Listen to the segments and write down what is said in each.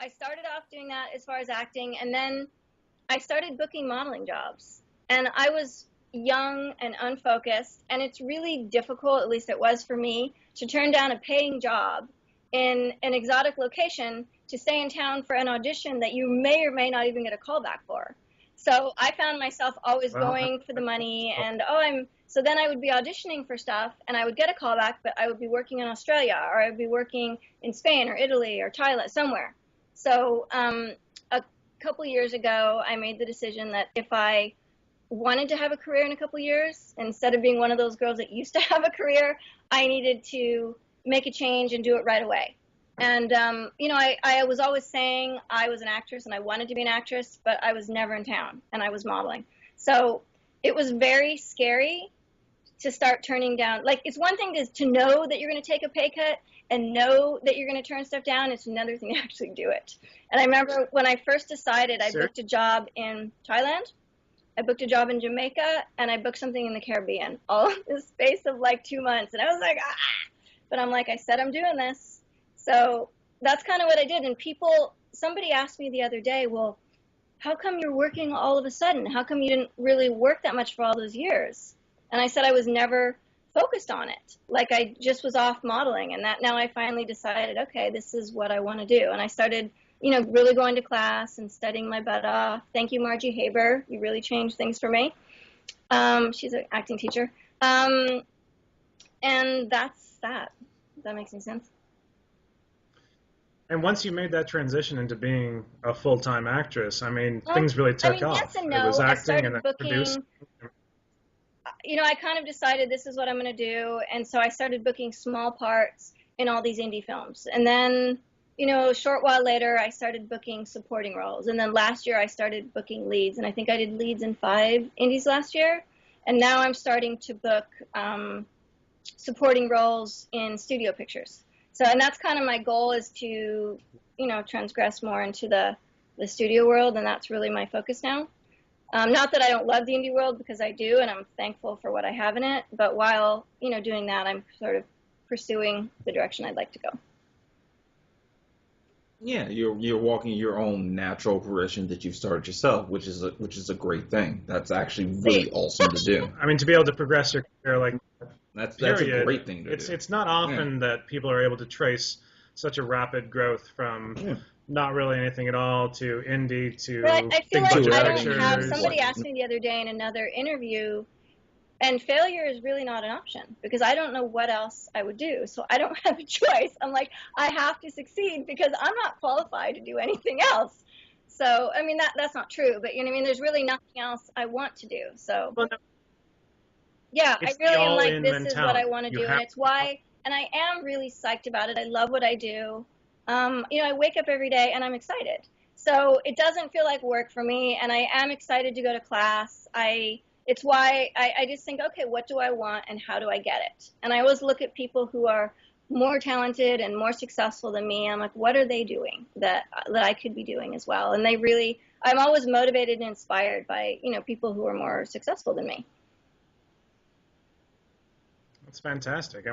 I started off doing that as far as acting, and then I started booking modeling jobs. And I was young and unfocused, and it's really difficult, at least it was for me, to turn down a paying job in an exotic location to stay in town for an audition that you may or may not even get a call back for. So I found myself always going for the money, and so then I would be auditioning for stuff, and I would get a call back, but I would be working in Australia, or I would be working in Spain or Italy or Thailand, somewhere. So a couple years ago, I made the decision that if I wanted to have a career in a couple years, instead of being one of those girls that used to have a career, I needed to make a change and do it right away. And, I was always saying I was an actress and I wanted to be an actress, but I was never in town and I was modeling. So it was very scary to start turning down. Like, it's one thing to know that you're going to take a pay cut and know that you're going to turn stuff down. It's another thing to actually do it. And I remember when I first decided, I booked a job in Thailand, I booked a job in Jamaica, and I booked something in the Caribbean, all in the space of like 2 months. And I was like, but I'm like, I said I'm doing this. So that's kind of what I did. And somebody asked me the other day, well, how come you're working all of a sudden? How come you didn't really work that much for all those years? And I said I was never focused on it. Like, I just was off modeling, and that now I finally decided, okay, this is what I want to do. And I started, really going to class and studying my butt off. Thank you, Margie Haber. You really changed things for me. She's an acting teacher. And that's that. If that makes any sense. And once you made that transition into being a full-time actress, things really took off. Yes and no. It was acting and then booking, producing. I kind of decided this is what I'm going to do. And so I started booking small parts in all these indie films. And then, a short while later, I started booking supporting roles. And then last year, I started booking leads. And I think I did leads in 5 indies last year. And now I'm starting to book supporting roles in studio pictures. So, and that's kind of my goal, is to, transgress more into the studio world, and that's really my focus now. Not that I don't love the indie world, because I do, and I'm thankful for what I have in it, but while, doing that, I'm sort of pursuing the direction I'd like to go. Yeah, you're walking your own natural progression that you've started yourself, which is a great thing. That's actually really awesome to do. To be able to progress your career like that's a great thing to do. It's not often that people are able to trace such a rapid growth from not really anything at all to indie to I feel like budget I pictures. don't have. Somebody asked me the other day in another interview, and failure is really not an option, because I don't know what else I would do. So I don't have a choice. I'm like, I have to succeed because I'm not qualified to do anything else. So, that's not true, but there's really nothing else I want to do. So, yeah, I really am like, this is what I want to do, and it's why, and I am really psyched about it. I love what I do. I wake up every day and I'm excited. So it doesn't feel like work for me, and I am excited to go to class. It's why I just think, okay, what do I want and how do I get it? And I always look at people who are more talented and more successful than me. I'm like, what are they doing that I could be doing as well? And I'm always motivated and inspired by, people who are more successful than me. That's fantastic.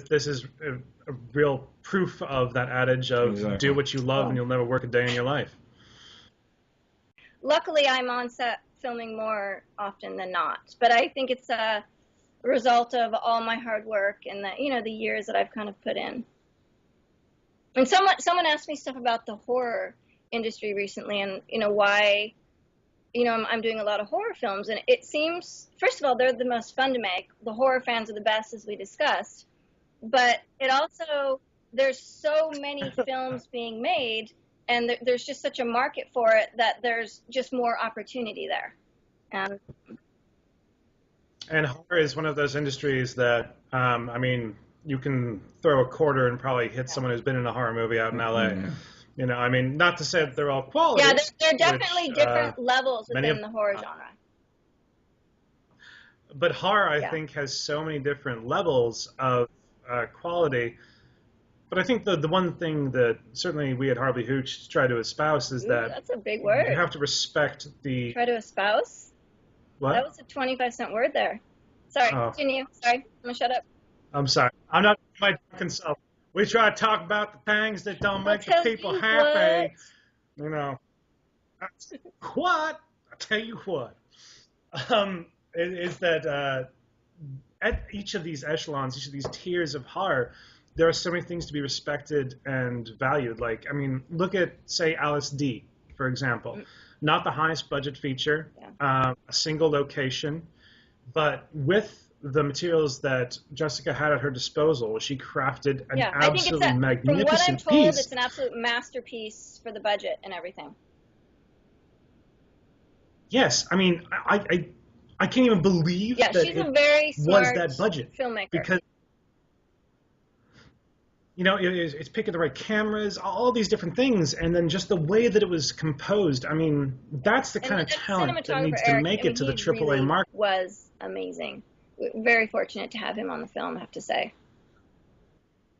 This is a real proof of that adage of do what you love and you'll never work a day in your life. Luckily, I'm on set filming more often than not, but I think it's a result of all my hard work and the years that I've kind of put in. And someone asked me stuff about the horror industry recently, and why I'm doing a lot of horror films, and it seems, first of all, they're the most fun to make. The horror fans are the best, as we discussed, but it also, there's so many films being made, and there's just such a market for it that there's just more opportunity there. And horror is one of those industries that, you can throw a quarter and probably hit someone who's been in a horror movie out in LA. Mm-hmm. Not to say that they're all quality. Yeah, there are definitely different levels within the horror genre. But horror, I think, has so many different levels of quality. But I think the one thing that certainly we at Horribly Hooched try to espouse is that that's a big word. You have to respect the... Try to espouse? What? That was a 25-cent word there. Sorry, continue. Sorry, I'm going to shut up. I'm sorry. I'm not my drunken self. We try to talk about the things that don't make the tell people you happy. You know. What? I'll tell you what. Is that at each of these echelons, each of these tiers of horror, there are so many things to be respected and valued. Like, I mean, look at, say, Alice D, for example. Not the highest budget feature, a single location, but with the materials that Jessica had at her disposal, she crafted an absolutely magnificent from what I'm told, piece. it's an absolute masterpiece for the budget and everything. Yes, I mean, I can't even believe that she's a very smart was that budget filmmaker. because you know it's picking the right cameras, all these different things, and then just the way that it was composed. I mean, that's the kind of talent that needs to make it to the AAA market. Was amazing. Very fortunate to have him on the film, I have to say.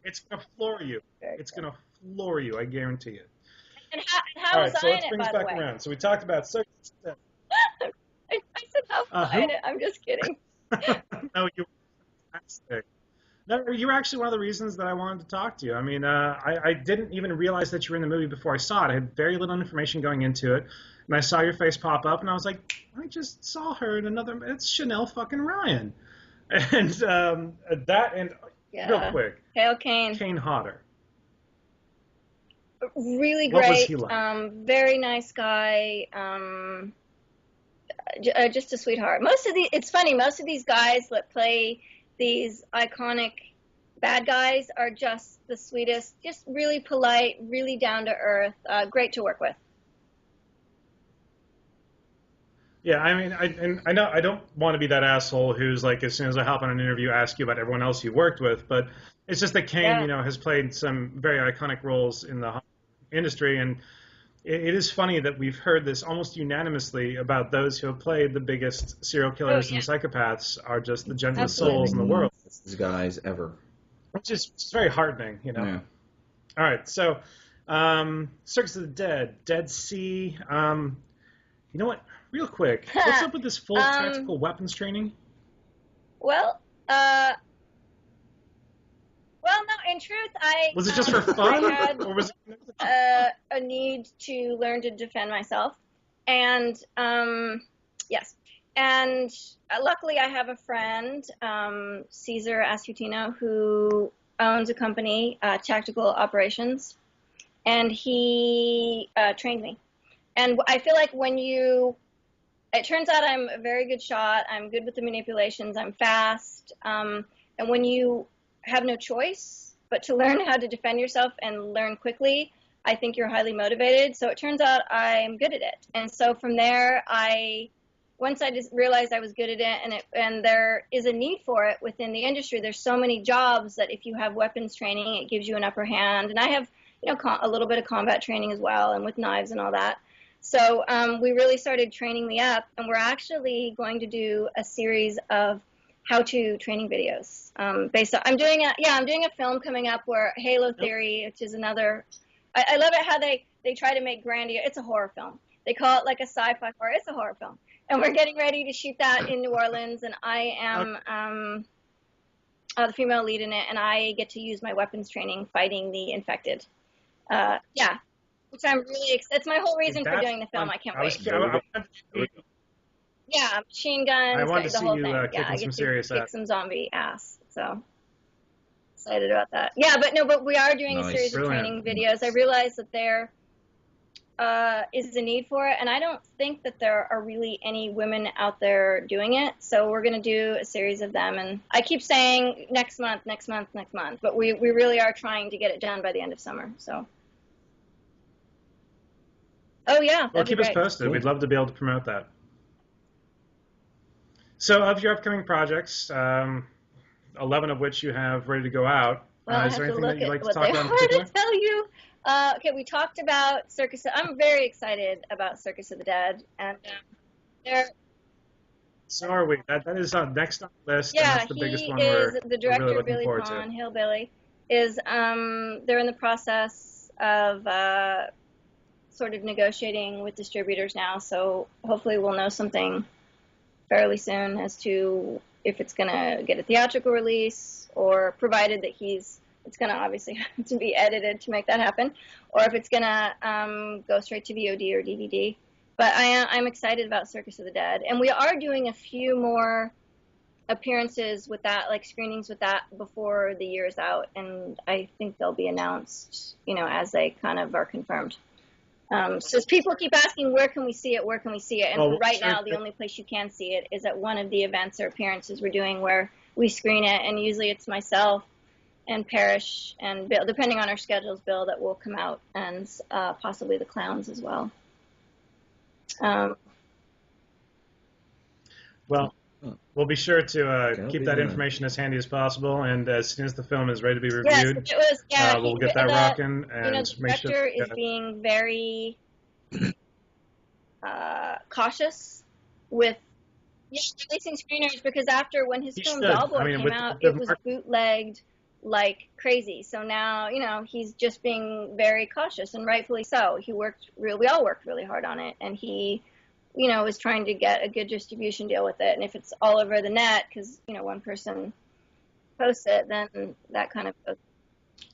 It's gonna floor you. It's gonna floor you, I guarantee it. And how was I in it, by the way? So let's bring us back around. So we talked about Circus. I said how was I in it? I'm just kidding. No, you were fantastic. No, you were actually one of the reasons that I wanted to talk to you. I mean, I didn't even realize that you were in the movie before I saw it. I had very little information going into it. And I saw your face pop up, and I was like, I just saw her in another. It's Chanel fucking Ryan. And that, and real quick. Hail Kane. Kane Hodder. Really great. What was he like? Very nice guy. Just a sweetheart. It's funny, most of these guys that play these iconic bad guys are just the sweetest, just really polite, really down to earth, great to work with. Yeah, I mean, I know I don't want to be that asshole who's like, as soon as I hop on an interview, ask you about everyone else you worked with, but it's just that Kane, you know, has played some very iconic roles in the industry, and it is funny that we've heard this almost unanimously about those who have played the biggest serial killers and psychopaths are just the gentlest souls in the world. These guys ever. Which is very heartening, you know. Yeah. All right, so Circus of the Dead, Dead Sea. You know what? Real quick, what's up with this full tactical weapons training? Well, no. In truth, was it just for fun, I had or was it a need to learn to defend myself, and yes, and luckily I have a friend, Caesar Ascutino, who owns a company, Tactical Operations, and he trained me, and I feel like it turns out I'm a very good shot. I'm good with the manipulations. I'm fast. And when you have no choice but to learn how to defend yourself and learn quickly, I think you're highly motivated. So it turns out I'm good at it. And so from there, once I just realized I was good at it, and there is a need for it within the industry. There's so many jobs that if you have weapons training, it gives you an upper hand. And I have, a little bit of combat training as well, and with knives and all that. So we really started training me up, and we're actually going to do a series of how-to training videos. I'm doing a film coming up where Halo Theory, which is another. I love it how they try to make grandiose. It's a horror film. They call it like a sci-fi horror. It's a horror film, and we're getting ready to shoot that in New Orleans. And I am the female lead in it, and I get to use my weapons training fighting the infected. Which I'm really that's my whole reason for doing the film. I can't wait. Yeah, machine guns. I wanted to the see whole you thing. kicking some serious ass. Kick some zombie ass. So excited about that. Yeah, but we are doing a series of training videos. I realize that there is a need for it, and I don't think that there are really any women out there doing it. So we're going to do a series of them, and I keep saying next month, but we really are trying to get it done by the end of summer. So. Oh yeah. Well, keep us posted. Cool. We'd love to be able to promote that. So, of your upcoming projects, 11 of which you have ready to go out, is there anything that you'd like to talk about in particular? To tell you. Okay, we talked about Circus. I'm very excited about Circus of the Dead, and So are we. That is next on the list. Yeah, and that's the biggest one we're the director, really Billy Pond, Hillbilly, is they're in the process of sort of negotiating with distributors now, so hopefully we'll know something fairly soon as to if it's going to get a theatrical release, or provided that he's it's going to obviously have to be edited to make that happen, or if it's going to go straight to VOD or DVD. But I'm excited about Circus of the Dead, and we are doing a few more appearances with that, like screenings with that, before the year is out, and I think they'll be announced, as they kind of are confirmed. So people keep asking, where can we see it? Where can we see it? And for right now, the only place you can see it is at one of the events or appearances we're doing where we screen it, and usually it's myself and Parrish and Bill, depending on our schedules, Bill, that will come out, and possibly the clowns as well. Well, we'll be sure to keep that information as handy as possible, and as soon as the film is ready to be reviewed, we'll get that rocking. And the director is being very cautious with releasing screeners, because when his film Dollboy came out, it was bootlegged like crazy. So now, he's just being very cautious, and rightfully so. We all worked really hard on it, and he is trying to get a good distribution deal with it. And if it's all over the net because, one person posts it, then that kind of goes.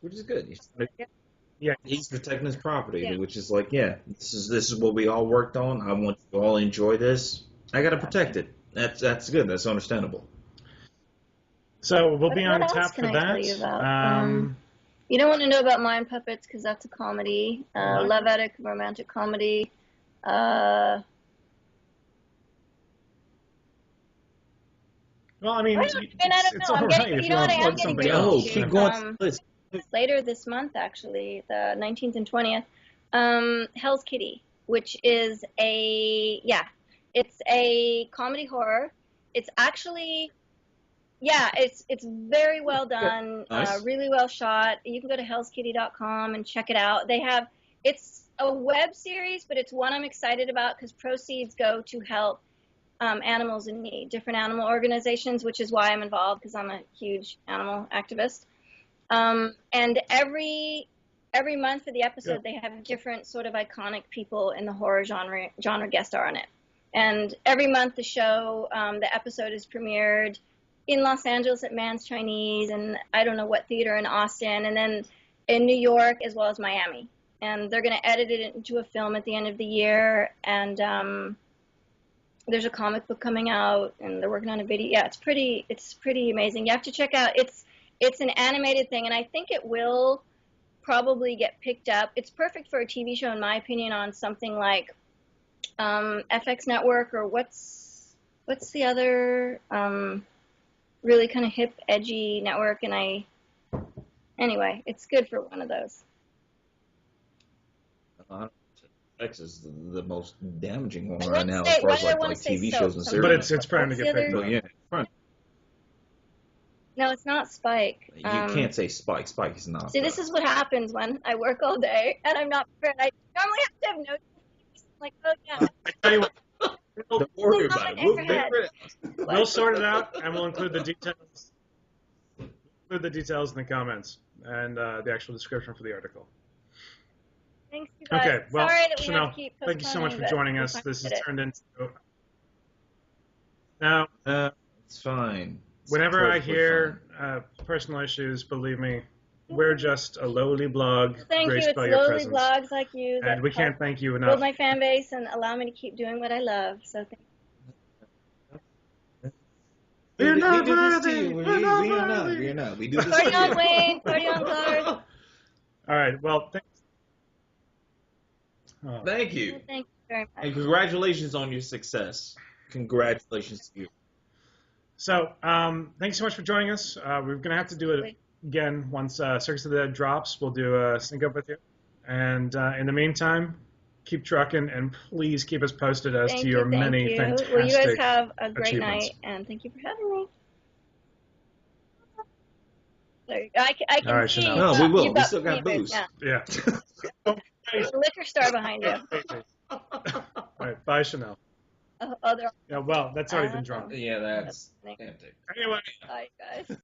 Which is good. Yeah, he's protecting his property, which is like, this is what we all worked on. I want you to all enjoy this. I got to protect it. That's good. That's understandable. So we'll be on tap for that. You don't want to know about Mind Puppets because that's a comedy, love addict romantic comedy. Well, I mean, I don't know. all right if you want to plug somebody else. Keep going. Later this month, actually, the 19th and 20th, Hell's Kitty, which is it's a comedy horror. It's actually, it's very well done, nice. Really well shot. You can go to hellskitty.com and check it out. It's a web series, but it's one I'm excited about because proceeds go to help animals in need, different animal organizations, which is why I'm involved, because I'm a huge animal activist. And every month for the episode, they have different sort of iconic people in the horror genre guest star on it. And every month the show, the episode is premiered in Los Angeles at Mann's Chinese, and I don't know what theater in Austin, and then in New York as well as Miami. And they're going to edit it into a film at the end of the year, and there's a comic book coming out, and they're working on a video. Yeah, it's pretty amazing. You have to check out. It's an animated thing, and I think it will probably get picked up. It's perfect for a TV show, in my opinion, on something like FX Network, or what's the other really kind of hip, edgy network. And anyway, it's good for one of those. FX is the most damaging one right now as far as like TV shows and series. But it's trying to get picked up. Yeah. No, it's not Spike. You can't say Spike. Spike is not. See, this is what happens when I work all day and I'm not prepared. I normally have to have notes. Like, oh yeah. I tell you what. Don't worry about it. We'll sort it out, and we'll include the details. Include the details in the comments and the actual description for the article. Thanks, you guys. Okay, well, sorry that we Chanel, have to keep thank you so much for joining us. This has turned into. Now, it's fine. Whenever I hear personal issues, believe me, we're just a lowly blog graced by your presence. Thank you. It's lowly blogs like you and we can't thank you enough. Build my fan base and allow me to keep doing what I love. So thank you. We're not worthy. We're not. We do this. Party on, Wayne. Party on, Clark. All right. Well, thanks. Oh. Thank you. Well, thank you very much. And congratulations on your success. Congratulations to you. So, thanks so much for joining us. We're going to have to do it again once Circus of the Dead drops. We'll do a sync up with you. And in the meantime, keep trucking, and please keep us posted as to your many fantastic Well, you guys have a great night, and thank you for having me. I can all right, see. Chanel. No, we will. We still got booze. Yeah. There's a liquor store behind you. All right, bye, Chanel. Oh, Yeah, well, that's already been drunk. Yeah, that's. Anyway. Bye, guys.